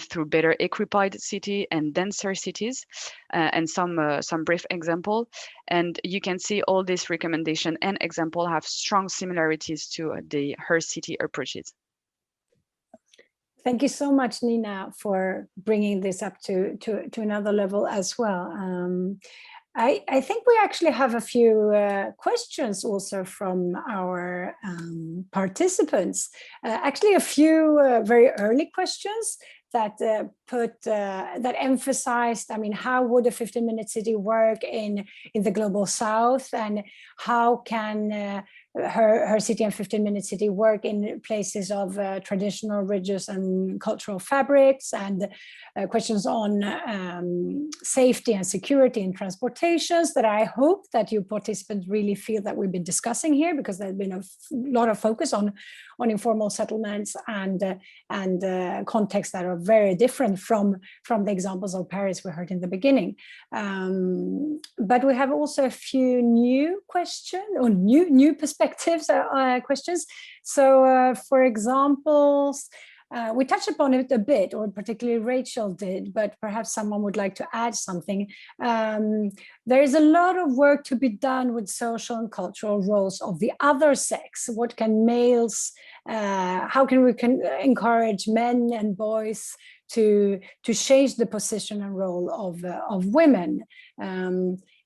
Speaker 5: through better equipped city and denser cities, and some brief example. And you can see all these recommendation and example have strong similarities to the Her City approaches.
Speaker 1: Thank you so much, Nina, for bringing this up to another level as well. I think we actually have a few questions also from our participants. Actually, a few very early questions that that emphasized, I mean, how would a 15-minute city work in the global south, and how can her city and 15-minute city work in places of traditional religious and cultural fabrics, and questions on safety and security in transportations that I hope that you participants really feel that we've been discussing here, because there's been a lot of focus on informal settlements and contexts that are very different from the examples of Paris we heard in the beginning. But we have also a few new questions or new perspectives, questions. So for example, we touched upon it a bit, or particularly Rachel did, but perhaps someone would like to add something. There is a lot of work to be done with social and cultural roles of the other sex. What can males, how can we encourage men and boys to change the position and role of women?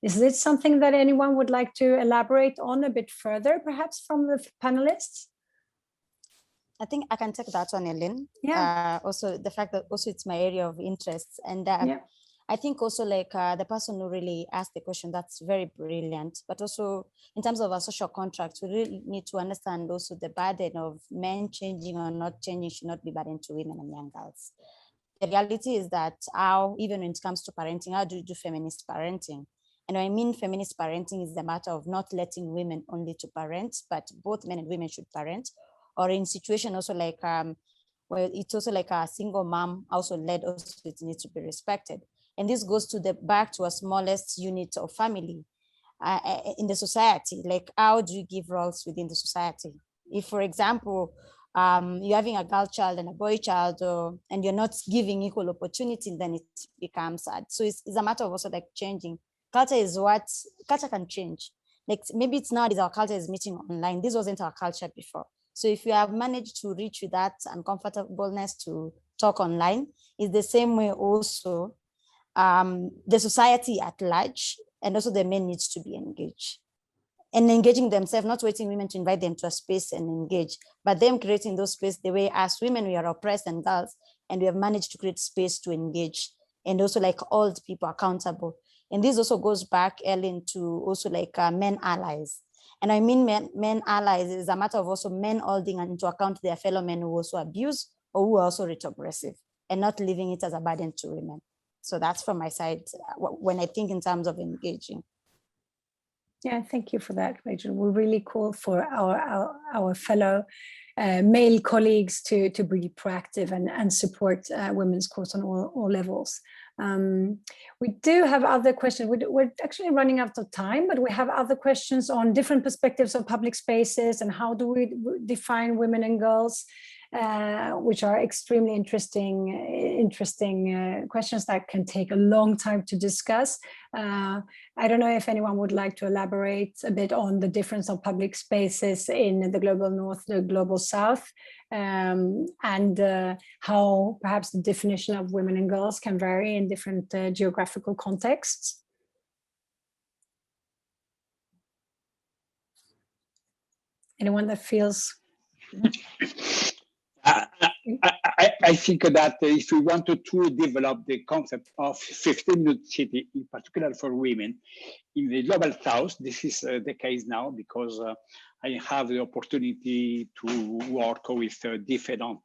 Speaker 1: Is this something that anyone would like to elaborate on a bit further, perhaps from the panelists?
Speaker 4: I think I can take that one, Ellen.
Speaker 1: Yeah.
Speaker 4: Also, the fact that also it's my area of interest, and I think also like the person who really asked the question, that's very brilliant. But also in terms of our social contract, we really need to understand also the burden of men changing or not changing should not be burden to women and young girls. The reality is that how, even when it comes to parenting, how do you do feminist parenting? And I mean feminist parenting is the matter of not letting women only to parent, but both men and women should parent, or in situation also like, well, it's also like a single mom also led, also it needs to be respected. And this goes to the back to a smallest unit of family in the society. Like, how do you give roles within the society? If, for example, you're having a girl child and a boy child, and you're not giving equal opportunity, then it becomes sad. So it's a matter of also like changing. Culture is what, culture can change. Like maybe it's nowadays our culture is meeting online. This wasn't our culture before. So if you have managed to reach with that uncomfortableness to talk online, it's the same way also the society at large, and also the men needs to be engaged. And engaging themselves, not waiting women to invite them to a space and engage, but them creating those spaces the way as women we are oppressed and girls, and we have managed to create space to engage, and also like hold people accountable. And this also goes back, Ellen, to also like men allies. And I mean men allies is a matter of also men holding into account their fellow men who also abuse or who are also retrogressive, and not leaving it as a burden to women. So that's from my side when I think in terms of engaging.
Speaker 1: Yeah, thank you for that, Rachel. We're really cool for our fellow male colleagues to be proactive and support women's cause on all levels. We do have other questions. We're actually running out of time, but we have other questions on different perspectives of public spaces and how do we define women and girls, which are extremely interesting questions that can take a long time to discuss. I don't know if anyone would like to elaborate a bit on the difference of public spaces in the global north, the global south, and how perhaps the definition of women and girls can vary in different geographical contexts. Anyone that feels...
Speaker 3: I think that if we wanted to develop the concept of 15-minute city, in particular for women, in the global south, this is the case now because I have the opportunity to work with different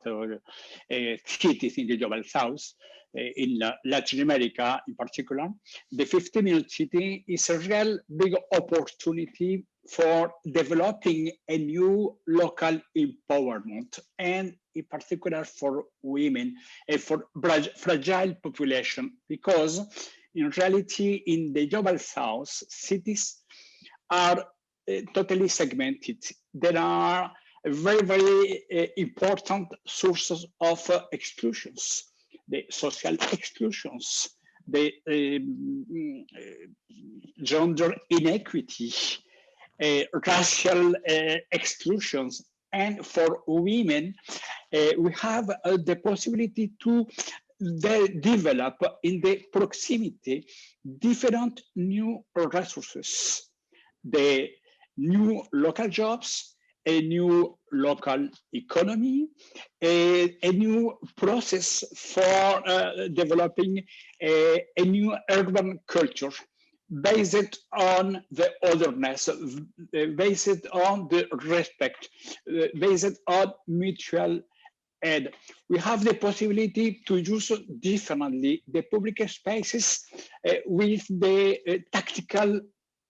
Speaker 3: cities in the global south, in Latin America in particular. The 15-minute city is a real big opportunity for developing a new local empowerment, and in particular for women and for fragile population, because in reality, in the global south, cities are totally segmented. There are very, very important sources of exclusions, the social exclusions, the gender inequity, racial exclusions. And for women, we have the possibility to develop in the proximity different new resources, the new local jobs, a new local economy, a new process for developing a new urban culture based on the otherness, based on the respect, based on mutual aid. We have the possibility to use differently the public spaces with the tactical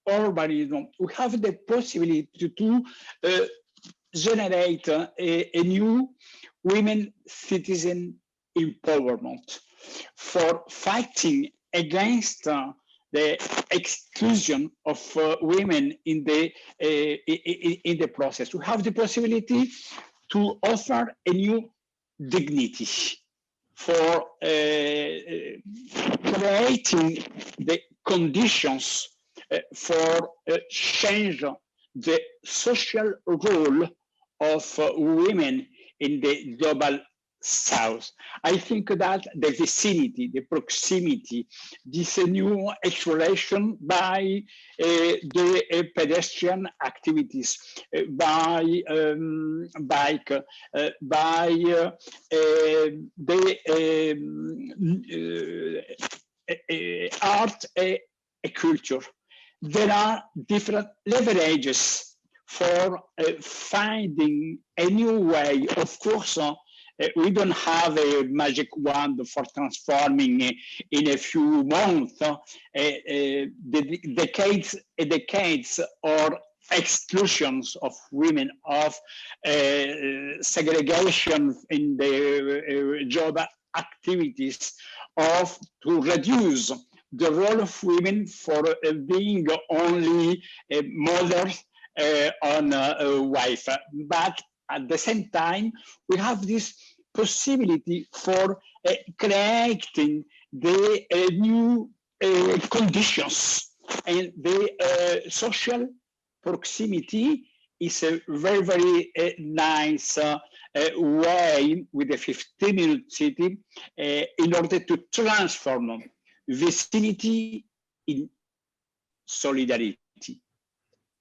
Speaker 3: urbanism. We have the possibility to generate a new women citizen empowerment for fighting against the exclusion of women in the process. We have the possibility to offer a new dignity for creating the conditions for change the social role of women in the global south. I think that the vicinity, the proximity, this new exploration by the pedestrian activities, by bike, by the art, a culture. There are different leverages for finding a new way. Of course, we don't have a magic wand for transforming in a few months the decades or exclusions of women, of segregation in the job activities, of to reduce the role of women for being only a mother on a wife. But at the same time, we have this possibility for creating the new conditions, and the social proximity is a very, very nice way with the 15-minute city in order to transform vicinity in solidarity,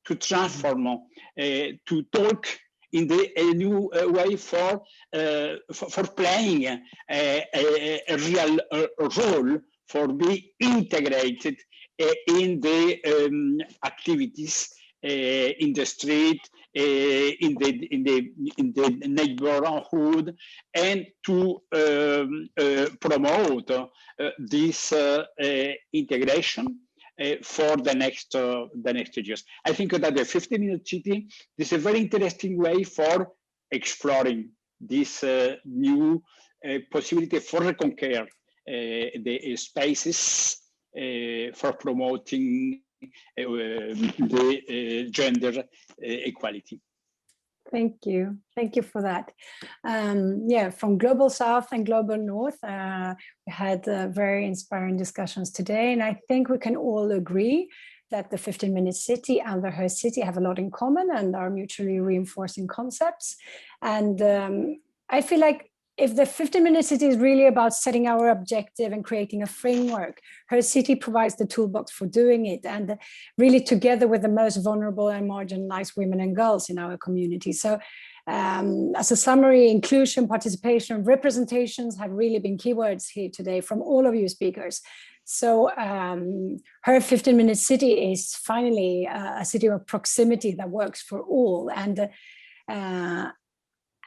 Speaker 3: to transform, to talk in a new way for playing a real role, for being integrated in the activities in the street, in the neighborhood, and to promote this integration for the next years. I think that the 15-minute city is a very interesting way for exploring this new possibility for reconquer the spaces for promoting the gender equality.
Speaker 1: Thank you for that. Yeah, from Global South and Global North, we had very inspiring discussions today, and I think we can all agree that the 15-minute city and the Her City have a lot in common and are mutually reinforcing concepts. And I feel like if the 15-minute city is really about setting our objective and creating a framework, Her City provides the toolbox for doing it, and really together with the most vulnerable and marginalized women and girls in our community. So as a summary, inclusion, participation, representations have really been keywords here today from all of you speakers. So Her 15-minute city is finally a city of proximity that works for all. And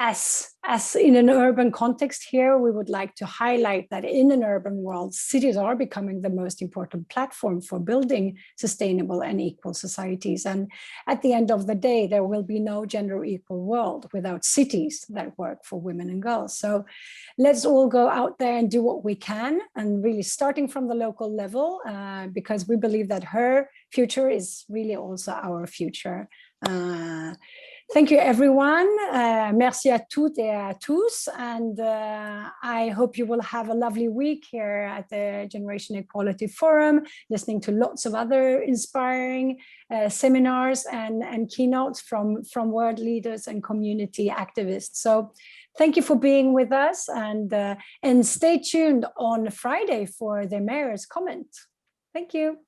Speaker 1: as in an urban context here, we would like to highlight that in an urban world, cities are becoming the most important platform for building sustainable and equal societies. And at the end of the day, there will be no gender equal world without cities that work for women and girls. So let's all go out there and do what we can, and really starting from the local level, because we believe that her future is really also our future. Thank you, everyone. Merci à toutes et à tous. And I hope you will have a lovely week here at the Generation Equality Forum, listening to lots of other inspiring seminars and keynotes from world leaders and community activists. So thank you for being with us, and stay tuned on Friday for the mayor's comment. Thank you.